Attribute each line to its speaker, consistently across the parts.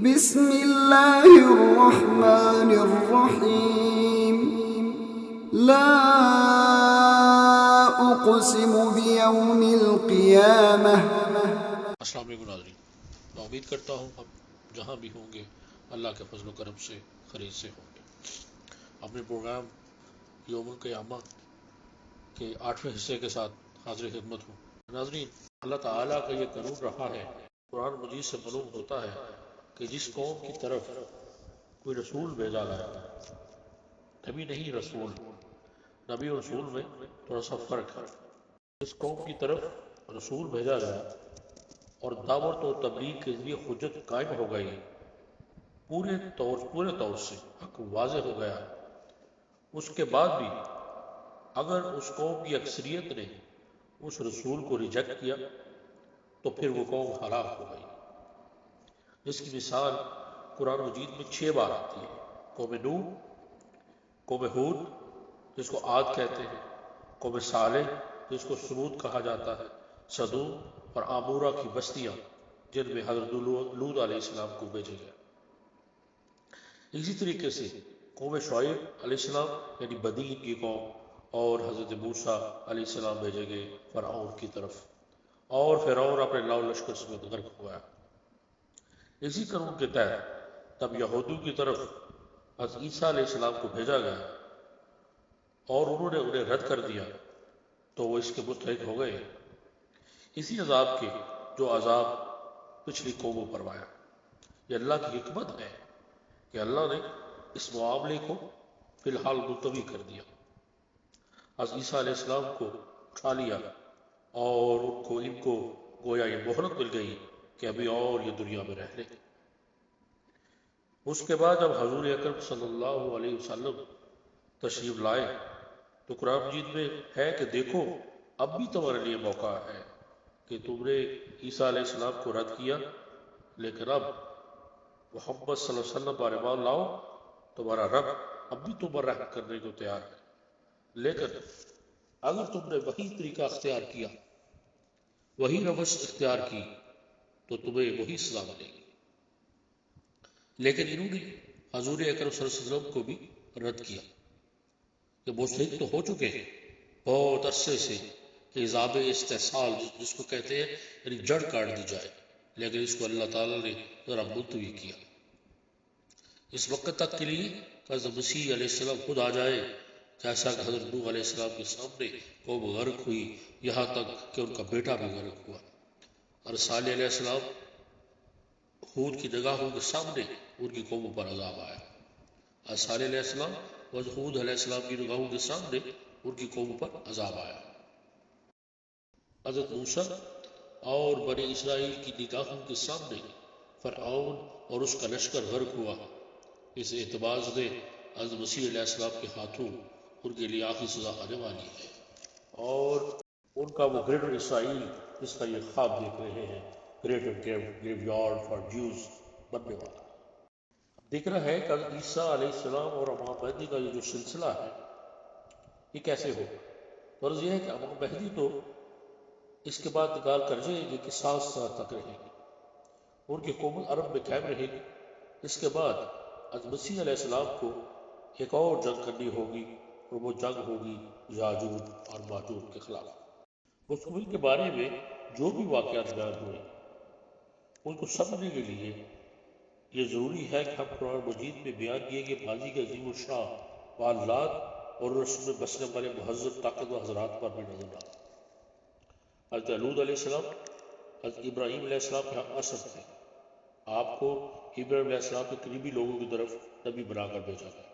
Speaker 1: بسم اللہ الرحمن الرحیم لا اقسم بیوم القیامہ۔
Speaker 2: السلام علیکم ناظرین، میں امید کرتا ہوں آپ جہاں بھی ہوں گے اللہ کے فضل و کرم سے خیریت سے ہوں گے۔ اپنے پروگرام یوم القیامہ کے 8ویں حصے کے ساتھ حاضر خدمت ہوں۔ ناظرین، اللہ تعالیٰ کا یہ قانون رہا ہے، قرآن مجید سے معلوم ہوتا ہے کہ جس قوم کی طرف کوئی رسول بھیجا گیا، نبی نہیں رسول، نبی اور رسول میں تھوڑا سا فرق ہے۔ جس قوم کی طرف رسول بھیجا گیا اور دعوت و تبلیغ کے ذریعے حجت قائم ہو گئی، پورے طور سے حق واضح ہو گیا، اس کے بعد بھی اگر اس قوم کی اکثریت نے اس رسول کو ریجیکٹ کیا تو پھر وہ قوم ہلاک ہو گئی، جس کی مثال قرآن مجید میں 6 بار آتی ہے۔ قوم نوح، قوم ہود جس کو عاد کہتے ہیں، قوم صالح جس کو ثمود کہا جاتا ہے، صدوم اور عامورہ کی بستیاں جن میں حضرت لوط علیہ السلام کو بھیجا گیا۔ اسی طریقے سے قوم شعیب علیہ السلام یعنی بدین کی قوم، اور حضرت موسیٰ علیہ السلام بھیجے گئے فرعون کی طرف، اور فرعون اپنے لاؤ لشکر سمیت غرق ہوا۔ اسی قانون کے تحت تب یہودیوں کی طرف حضرت عیسیٰ علیہ السلام کو بھیجا گیا اور انہوں نے انہیں رد کر دیا تو وہ اس کے مستحق ہو گئے، اسی عذاب کے جو عذاب پچھلی قوموں پر آیا۔ یہ اللہ کی حکمت ہے کہ اللہ نے اس معاملے کو فی الحال ملتوی کر دیا۔ حضرت عیسیٰ علیہ السلام کو اٹھا لیا اور ان کو گویا یہ مہلت مل گئی کہ ابھی اور یہ دنیا میں رہ لیں۔ اس کے بعد جب حضور اکرم صلی اللہ علیہ وسلم تشریف لائے تو قرآن مجید میں ہے کہ دیکھو اب بھی تمہارے لیے موقع ہے کہ تم نے عیسیٰ علیہ السلام کو رد کیا، لیکن اب محمد صلی اللہ علیہ وسلم پر ایمان لاؤ، تمہارا رب اب بھی تم پر رحم کرنے کو تیار ہے، لیکن اگر تم نے وہی طریقہ اختیار کیا، وہی روش اختیار کی تو تمہیں وہی سزا ملے گی۔ لیکن انہوں نے حضور اکرم صلی اللہ علیہ وسلم کو بھی رد کیا کہ مستحق تو ہو چکے ہیں بہت عرصے سے کہ عذاب استحصال جس کو کہتے ہیں یعنی جڑ کاٹ دی جائے، لیکن اس کو اللہ تعالیٰ نے ذرا ملتوی کیا اس وقت تک کے لیے کہ حضرت مسیح علیہ السلام خود آ جائے، جیسا کہ حضرت نوح علیہ السلام کے سامنے قوم غرق ہوئی، یہاں تک کہ ان کا بیٹا بھی غرق ہوا، اور صالح علیہ السلام ہود کی نگاہوں کے سامنے ان کی قوموں پر عذاب آیا، اور صالح علیہ السلام اور ہود علیہ السلام کی نگاہوں کے سامنے ان کی قوموں پر عذاب آیا۔ حضرت موسیٰ اور بنی اسرائیل کی نگاہوں کے سامنے فرعون اور اس کا لشکر غرق ہوا، اس اعتبار سے حضرت مسیح علیہ السلام کے ہاتھوں ان کے لیے آخری سزا آنے والی ہے، اور ان کا وہ گریٹر اسرائیل جس کا یہ خواب دیکھ رہے ہیں، گریٹر گریو یارڈ فار جیوز بننے والا۔ دیکھ رہا ہے کہ عیسیٰ علیہ السلام اور امام مہدی کا یہ جو سلسلہ ہے یہ کیسے ہو۔ غرض یہ ہے کہ امام مہدی تو اس کے بعد نکال کر جائے گی کہ 7 سال تک رہے گی، ان کی حکومت عرب میں قائم رہے گی۔ اس کے بعد حضرت مسیح علیہ السلام کو ایک اور جنگ کرنی ہوگی، اور وہ جنگ ہوگی یاجوج اور ماجوج کے خلاف۔ مستقبل کے بارے میں جو بھی واقعات بیان ہوئے ان کو سمجھنے کے لیے یہ ضروری ہے کہ ہم قرآن مجید میں بیان کیے گئے ماضی کے عظیم الشان واقعات اور رسول میں بسنے والے مہذب طاقتور حضرات پر بھی نظر ڈالیں۔ حضرت لوط علیہ السلام حضرت ابراہیم علیہ السلام کے ہم اثر تھے، آپ کو ابراہیم علیہ السلام کے قریبی لوگوں کی طرف نبی بنا کر بھیجا گیا۔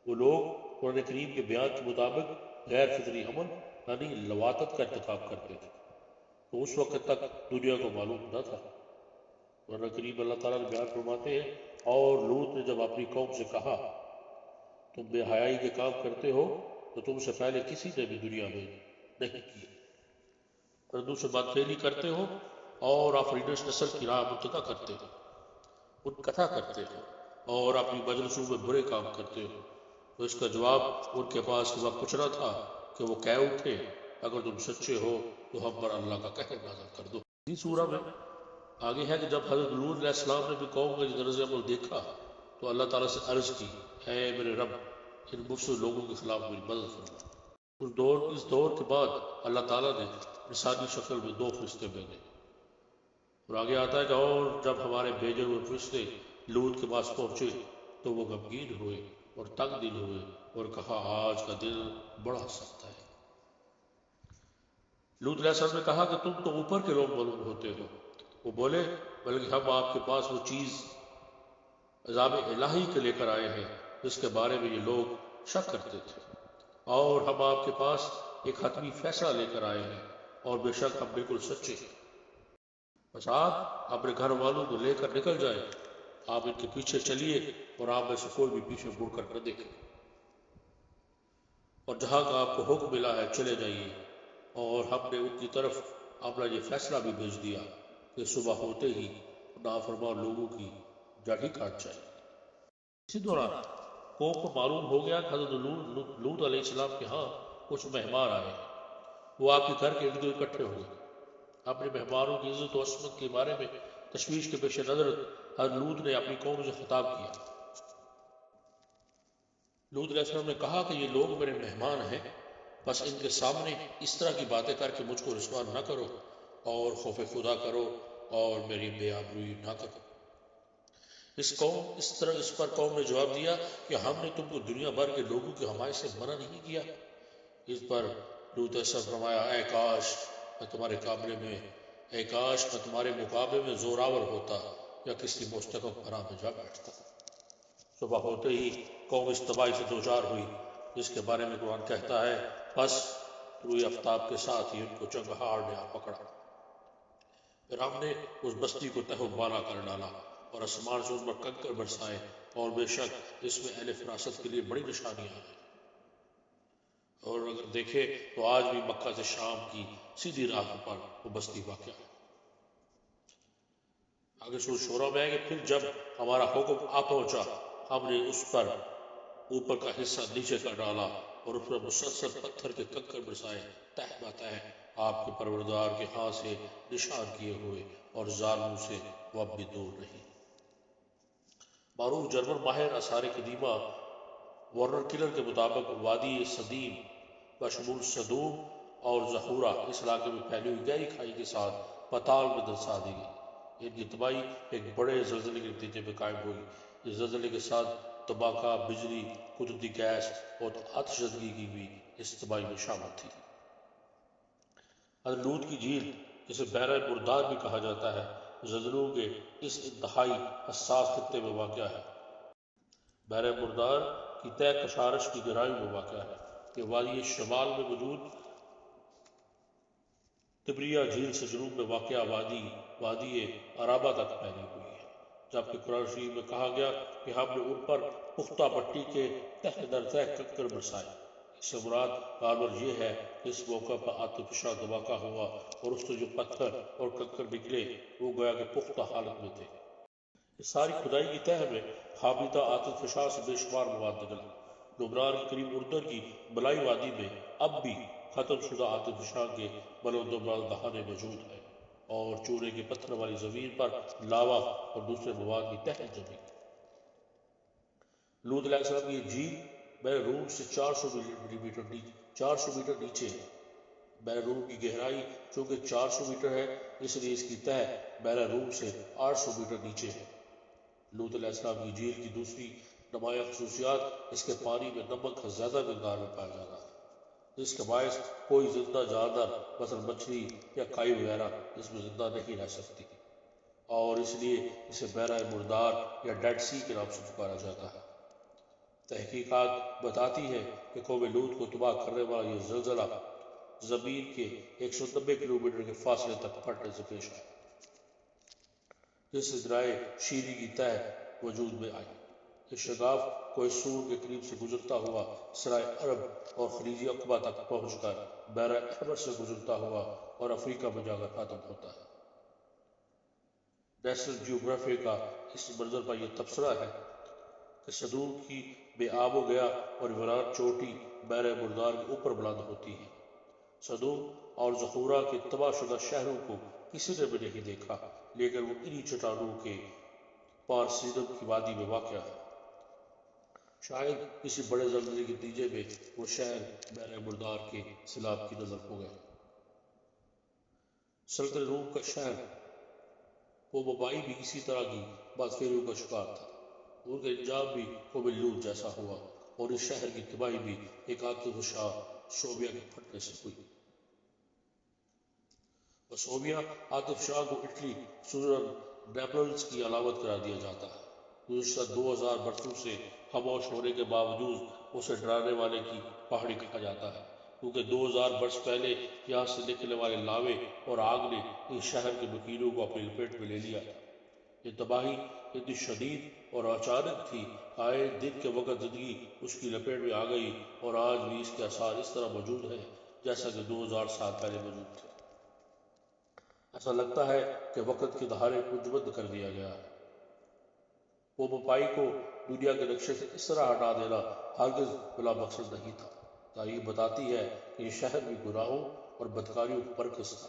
Speaker 2: وہ لوگ قرآن کریم کے بیان کے مطابق غیر فطری عمل یعنی لواطت کا ارتکاب کرتے تھے، تو اس وقت تک دنیا کو معلوم نہ تھا۔ قرآن کریم اللہ تعالیٰ نے بیان فرماتے ہیں، اور لوط نے جب اپنی قوم سے کہا تم بے حیائی کے کام کرتے ہو تو تم سے پہلے کسی نے بھی دنیا میں نہیں کیے، پردوں سے بات پھیلی کرتے ہو اور آفریدش نسل کی راہ منتقا کرتے ہو، ان کتھا کرتے ہو اور اپنی مجلسوں میں برے کام کرتے ہو۔ تو اس کا جواب ان کے پاس ہوا کچھ نہ تھا کہ وہ کہہ اٹھے اگر تم سچے ہو تو ہم پر اللہ کا قہر نازل کر دو۔ اسی سورہ میں آگے ہے کہ جب حضرت لوط علیہ السلام نے بھی قوم کا یہ طرز عمل دیکھا تو اللہ تعالیٰ سے عرض کی، اے میرے رب، ان مفسد لوگوں کے خلاف میری مدد فرما۔ اس دور کے بعد اللہ تعالیٰ نے انسانی شکل میں 2 فرشتے بھیجے۔ اور آگے آتا ہے کہ اور جب ہمارے بھیجے ہوئے فرشتے لوط کے پاس پہنچے تو وہ غمگین ہوئے اور تنگ دل ہوئے اور کہا، آج کا دن بڑا سخت ہے۔ لوط علیہ السلام نے کہا کہ تم تو اوپر کے لوگ معلوم ہوتے ہو۔ وہ بولے، بلکہ ہم آپ کے پاس وہ چیز عذاب الہی کے لے کر آئے ہیں جس کے بارے میں یہ لوگ شک کرتے تھے، اور ہم آپ کے پاس ایک حتمی فیصلہ لے کر آئے ہیں، اور بے شک ہم بالکل سچے ہیں۔ بس آپ اپنے گھر والوں کو لے کر نکل جائیں، آپ ان کے پیچھے چلیے اور آپ میں سے کوئی بھی پیچھے مڑ کر نہ دیکھے، اور جہاں کا آپ کو حکم ملا ہے چلے جائیے۔ اور ہم نے ان کی طرف اپنا یہ فیصلہ بھی بھیج دیا کہ صبح ہوتے ہی نافرمان لوگوں کی جڑ ہی کاٹ جائے۔ اسی دوران قوم کو معلوم ہو گیا کہ حضرت لوط علیہ السلام کے ہاں کچھ مہمان آئے ہیں۔ وہ آپ کے گھر کے ارد گرد اکٹھے ہو گئے۔ اپنے مہمانوں کی عزت و عصمت کے بارے میں تشویش کے پیش نظر حضرت لوط نے اپنی قوم سے خطاب کیا۔ لوط علیہ السلام نے کہا کہ یہ لوگ میرے مہمان ہیں، بس ان کے سامنے اس طرح کی باتیں کر کے مجھ کو رسوا نہ کرو، اور خوف خدا کرو اور میری بے آبروئی نہ کرو۔ اس پر قوم نے جواب دیا کہ ہم نے تم کو دنیا بھر کے لوگوں کی حمایت سے منع نہیں کیا۔ اس پر لوط علیہ السلام فرمایا، اے کاش میں تمہارے مقابلے میں زوراور ہوتا یا کسی مستحکم پناہ میں جا بیٹھتا۔ صبح ہوتے ہی قوم اس تباہی سے دوچار ہوئی جس کے بارے میں قرآن کہتا ہے، بس طلوع آفتاب کے ساتھ ہی ان کو چنگہار نے آ پکڑا۔ پھر ہم نے اس بستی کو تہہ و بالا کر ڈالا اور آسمان سے اس پر کنکر برسائے، اور بے شک اس میں اہل فراست کے لیے بڑی نشانیاں ہیں۔ اور اگر دیکھے تو آج بھی مکہ سے شام کی سیدھی راہ پر وہ بستی واقع ہے۔ آگے سورۃ شورى میں ہے کہ پھر جب ہمارا حکم آ پہنچا ہم نے اس پر اوپر کا حصہ نیچے کر ڈالا اور اس پر مسلسل پتھر کے کنکر برسائے، تہ بتہ آپ کے پروردگار کے ہاں سے نشان کیے ہوئے، اور ظالموں سے وہ اب بھی دور نہیں۔ معروف جرمن ماہر آثار قدیمہ وارنر کلر کے مطابق وادی سدیم بشمول صدوم اور زہورہ اس علاقے میں پھیلی ہوئی گہری کھائی کے ساتھ پتال میں درسا دی گئی۔ ان کی تباہی ایک بڑے زلزلے کے نتیجے میں قائم ہوئی۔ اس زلزلے کے ساتھ دھماکہ، بجلی، قدرتی گیس اور آتش زدگی کی بھی اس تباہی میں شامل تھی۔ حضرت لوط کی جھیل جسے بحیرہ مردار بھی کہا جاتا ہے، زلزلوں کے اس انتہائی حساس خطے میں واقع ہے۔ بحیرہ مردار کی طے کشارش کی گہرائی میں واقع ہے۔ یہ وادی شمال میں موجود تبریہ جھیل سے جنوب میں واقع وادی عرابہ تک پھیلی ہوئی ہے، جبکہ قرآن شریف میں کہا گیا کہ ہم نے ان پر پختہ مٹی کے تہ در تہ کنکر برسائے۔ اس سے مراد غالباً یہ ہے کہ اس موقع پر آتش فشاں دھماکہ ہوا اور اس سے جو پتھر اور کنکر نکلے وہ گویا کہ پختہ حالت میں تھے۔ اس ساری کھدائی کی تہ میں خابیدہ آتش فشاں سے بے شمار مواد نکلا۔ لبنان کے قریب اردن کی بلائی وادی میں اب بھی ختم شدہ آتش فشاں کے بلند و بالا دہانے موجود ہیں، اور چونے کے پتھر والی زمین پر لاوا اور دوسرے مواد کی تہ جمی۔ لوط علیہ السلام کی جھیل بحر روم سے 400 میٹر نیچے ہے۔ بحر روم کی گہرائی چونکہ 400 میٹر ہے، اس لیے اس کی تہ بحر روم سے 800 میٹر نیچے ہے۔ لوط علیہ السلام کی جھیل کی دوسری نمایاں خصوصیات اس کے پانی میں نمک کا زیادہ مقدار میں پایا جانا ہے، جس کے باعث کوئی زندہ جاندار مثلا مچھلی یا کائی وغیرہ اس میں زندہ نہیں رہ سکتی، اور اس لیے اسے بحیرہ مردار یا ڈیڈ سی کے نام سے پکارا جاتا ہے۔ تحقیقات بتاتی ہے کہ قوم لوط کو تباہ کرنے والا یہ زلزلہ زمین کے 190 کلومیٹر کے فاصلے تک پھٹنے سے پیش آیا، جس سے دریائے شیری کی تہ وجود میں آئی۔ یہ شگاف کوہ سور کے قریب سے گزرتا ہوا سرائے عرب اور خلیج عقبہ تک پہنچ کر بحیرہ احمر سے گزرتا ہوا اور افریقہ میں جا کر ختم ہوتا ہے۔ نیشنل جیوگرافی کا اس منظر پر یہ تبصرہ ہے کہ صدوم کی بے آب و گیا اور ویران چوٹی بحیرہ مردار کے اوپر بلند ہوتی ہے۔ صدوم اور زہورہ کے تباہ شدہ شہروں کو کسی نے بھی نہیں دیکھا، لیکن وہ انہی چٹانوں کے پار سیدم کی وادی میں واقع ہے۔ شاید کسی بڑے زلزلے کے نتیجے میں وہ شہر بحر مردار کے سیلاب کی نظر ہو گئے۔ سلطنت روم کا شہر وبائی بھی اسی طرح کی بدفعلیوں کا شکار تھا۔ ان کا انجام بھی قوم لوط جیسا ہوا اور اس شہر کی تباہی بھی ایک عاطف شاہ شوبیہ کے پھٹنے سے ہوئی۔ شوبیہ عاطف شاہ کو اٹلی سوزن نیپلز کی علامت قرار دیا جاتا ہے۔ گزشتہ 2000 برسوں سے خاموش ہونے کے باوجود اسے ڈرانے والے کی پہاڑی کہا جاتا ہے، کیونکہ 2000 برس پہلے یہاں سے نکلنے والے لاوے اور آگ نے اس شہر کے مکینوں کو اپنی لپیٹ میں لے لیا تھا۔ یہ تباہی اتنی شدید اور اچانک تھی، آئے دن کے وقت زندگی اس کی لپیٹ میں آ گئی اور آج بھی اس کے آثار اس طرح موجود ہیں جیسا کہ 2000 سال پہلے موجود تھے۔ ایسا لگتا ہے کہ وقت کے دہانے کو جبد کر دیا گیا ہے۔ پومپائی کو دنیا کے نقشے سے اس طرح ہٹا دینا ہرگز بلا مقصد نہیں تھا۔ تاریخ بتاتی ہے کہ یہ شہر بھی گناہوں اور بدکاریوں پر مرکز تھا۔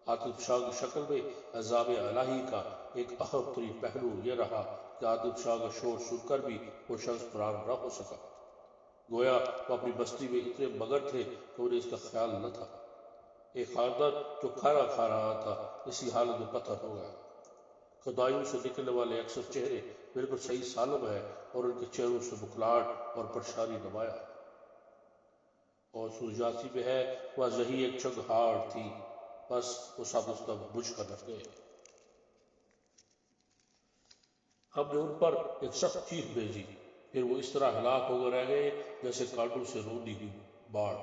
Speaker 2: عاطف شاہ کی شکل میں عذاب الہی کا ایک اہم ترین پہلو یہ رہا کہ عاطف شاہ کا شور سن کر بھی وہ شخص قرار نہ ہو سکا۔ گویا وہ اپنی بستی میں اتنے مگر تھے کہ انہیں اس کا خیال نہ تھا۔ ایک خاندان جو کھانا کھا رہا تھا اسی حالت میں پتھر ہو گیا۔ کھدائیوں سے نکلنے والے اکثر چہرے بالکل صحیح سالم ہیں اور ان کے چہروں سے بکھلاہٹ اور پریشانی نمایاں ہے۔ اور سورجاسی میں ہے وہی ایک چنگھاڑ تھی، بس وہ سب اس کا بجھ کر رکھ گئے۔ ہم نے ان پر ایک سخت چیخ بھیجی، پھر وہ اس طرح ہلاک ہو کر رہ گئے جیسے کانٹوں سے روندی ہوئی باڑ۔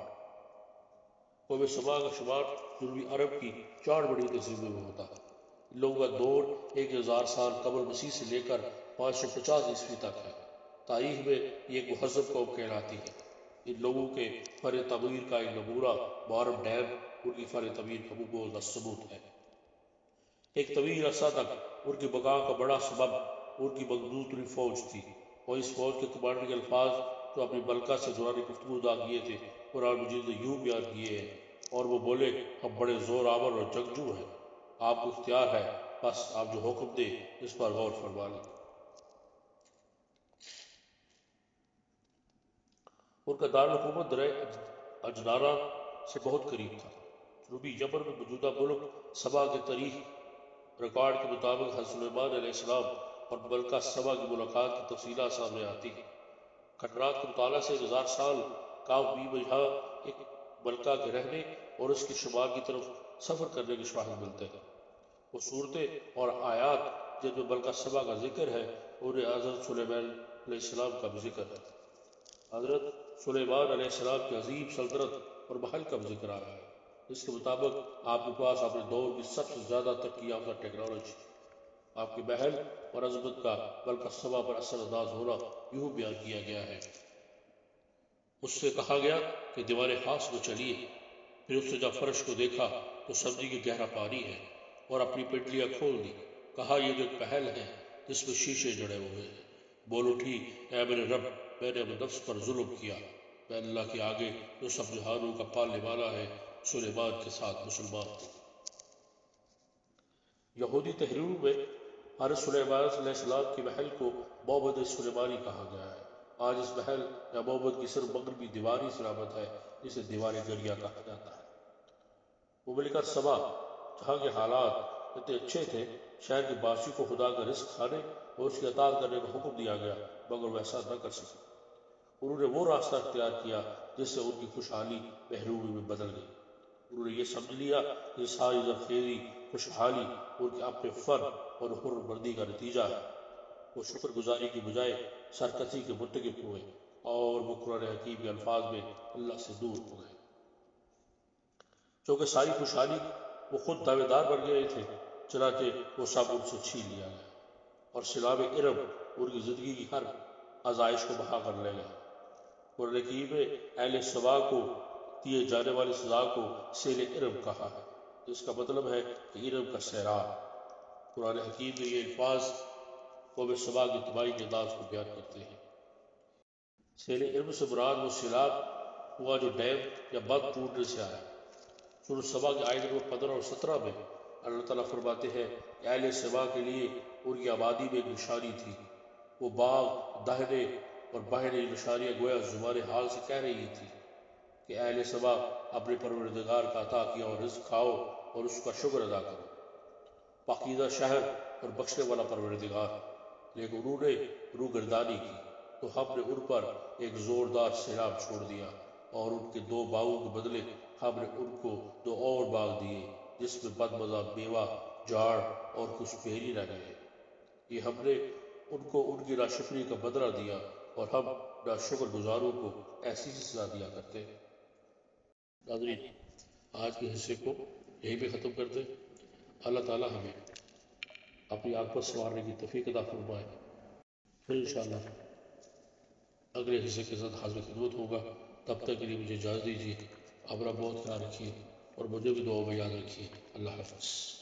Speaker 2: قوم سبا کا شمار جنوبی عرب کی 4 بڑی تہذیبوں میں ہوتا ہے۔ ان لوگوں کا دور 1000 سال قبل مسیح سے لے کر 550 عیسوی تک ہے۔ تاریخ میں یہ ایک مہذب قوم کہلاتی ہے۔ ان لوگوں کے فن تعمیر کا ایک نمونہ مارب ڈیم ان کی فن تعمیر کا مبوض ثبوت ہے۔ ایک طویل عرصہ تک ان کی بقا کا بڑا سبب ان کی مضبوط ترین فوج تھی، اور اس فوج کے کمانڈر کے الفاظ جو اپنی ملکہ سے دوران گفتگو ادا کیے تھے قرآن مجید نے یوں بیان کیے ہیں، اور وہ بولے ہم بڑے زور آور اور جنگجو ہیں، آپ کو اختیار ہے، بس آپ جو حکم دے اس پر غور فرما لیں۔ ان کا دارالحکومت درہ اجنارا سے بہت قریب تھا۔ جنوبی یمن میں موجودہ ملک سبا کے تاریخ ریکارڈ کے مطابق حضرت سلیمان علیہ السلام اور ملکہ سبا کی ملاقات کی تفصیلات سامنے آتی ہیں۔ کھنڈرات کے مطالعہ سے 1000 سال کاف بی بجہاں ایک ملکہ کے رہنے اور اس کے شمال کی طرف سفر کرنے کے شواہد ملتے ہیں۔ وہ صورتیں اور آیات جن میں ملکہ سبا کا ذکر ہے انہیں حضرت سلیمان علیہ السلام کا بھی ذکر ہے۔ حضرت سلیمان علیہ السلام کی عظیم سلطنت اور محل کا بھی ذکر آیا ہے، جس کے مطابق آپ کے پاس اپنے دور کی سب سے زیادہ ترقی یافتہ ٹیکنالوجی تھی۔ آپ کے محل اور عظمت کا ملکہ سبا پر اثر انداز ہونا یوں بیان کیا گیا ہے۔ اس سے کہا گیا کہ دیوار خاص میں چلیے، پھر اس نے جب فرش کو دیکھا تو سمجھی کہ گہرا پانی ہے، اور اپنی پنڈلیاں کھول دی۔ کہا یہ تو ایک محل ہے جس میں شیشے جڑے ہوئے ہیں۔ بول اٹھی اے میرے رب، میں نے اپنے نفس پر ظلم کیا، میں اللہ کے آگے جو سب جہانوں کا پالنے والا ہے سلیمان کے ساتھ مسلمان ہوں۔ یہودی تحریروں میں حضرت سلیمان علیہ السلام کے محل کو معبد سلیمانی کہا گیا ہے۔ آج اس محل یا معبد کی صرف مغربی دیوار ہی سلامت ہے، جسے دیوار گریا کہا جاتا ہے۔ مملکت سبا جہاں کے حالات اتنے اچھے تھے، شہر کے باسی کو خدا کا رزق کھانے اور اس کی اطاعت کرنے کا حکم دیا گیا، مگر وہ ایسا نہ کر سکے۔ انہوں نے وہ راستہ اختیار کیا جس سے ان کی خوشحالی محرومی میں بدل گئی۔ انہوں نے یہ سمجھ لیا کہ ساری زرخیزی خوشحالی ان کے اپنے فن اور حر مردی کا نتیجہ ہے۔ وہ شکر گزاری کی بجائے سرکشی کے مرتکب ہوئے اور وہ قرآن حکیم کے الفاظ میں اللہ سے دور ہو گئے۔ چونکہ ساری خوشحالی وہ خود دعوے دار بن گئے تھے، چنانچہ وہ سب ان سے چھین لیا گیا، اور سیلاب ارم ان کی زندگی کی ہر آزائش کو بہا کر لے گئے۔ قرآن حکیم میں اہل سبا کو دیے جانے والی سزا کو سیل ارم کہا ہے، جس کا مطلب ہے کہ ارم کا سیلاب۔ قرآن حکیم میں یہ الفاظ قوم سبا کی تباہی کے انداز کو بیان کرتے ہیں۔ سیل ارم سے مراد وہ سیلاب ہوا جو ڈیم یا بند ٹوٹنے سے آیا۔ سورۃ سبا کے آیت نمبر 15 اور 17 میں اللہ تعالیٰ فرماتے ہیں کہ اہل سبا کے لیے ان کی آبادی میں ایک نشانی تھی، وہ باغ داہنے اور بائیں نشانیاں گویا زبان حال سے کہہ رہی تھی کہ اہل سبا اپنے پروردگار کا عطا کیا اور رزق کھاؤ اور اس کا شکر ادا کرو، پاکیزہ شہر اور بخشنے والا پروردگار، لیکن انہوں نے روگردانی کی تو ہم نے ان پر ایک زوردار سیلاب چھوڑ دیا، اور ان کے 2 باغوں کے بدلے ہم نے ان کو 2 اور باغ دیے جس میں بدمزہ میوہ، جاڑ اور کچھ پھیری رہ گئے۔ یہ ہم نے ان کو ان کی ناشکری کا بدلہ دیا، اور ہم ناشکر گزاروں کو ایسی سزا دیا کرتے ہیں۔ ناظرین، آج کے حصے کو یہیں پہ ختم کرتے ہیں۔ اللہ تعالیٰ ہمیں اپنی آنکھ پر سنوارنے کی توفیق عطا فرمائے۔ پھر انشاءاللہ اگلے حصے کے ساتھ حاضر خدمت ہوگا۔ تب تک کے لیے مجھے اجازت دیجیے۔ اپنا بہت خیال رکھیے اور مجھے بھی دعاؤں میں یاد رکھیے۔ اللہ حافظ۔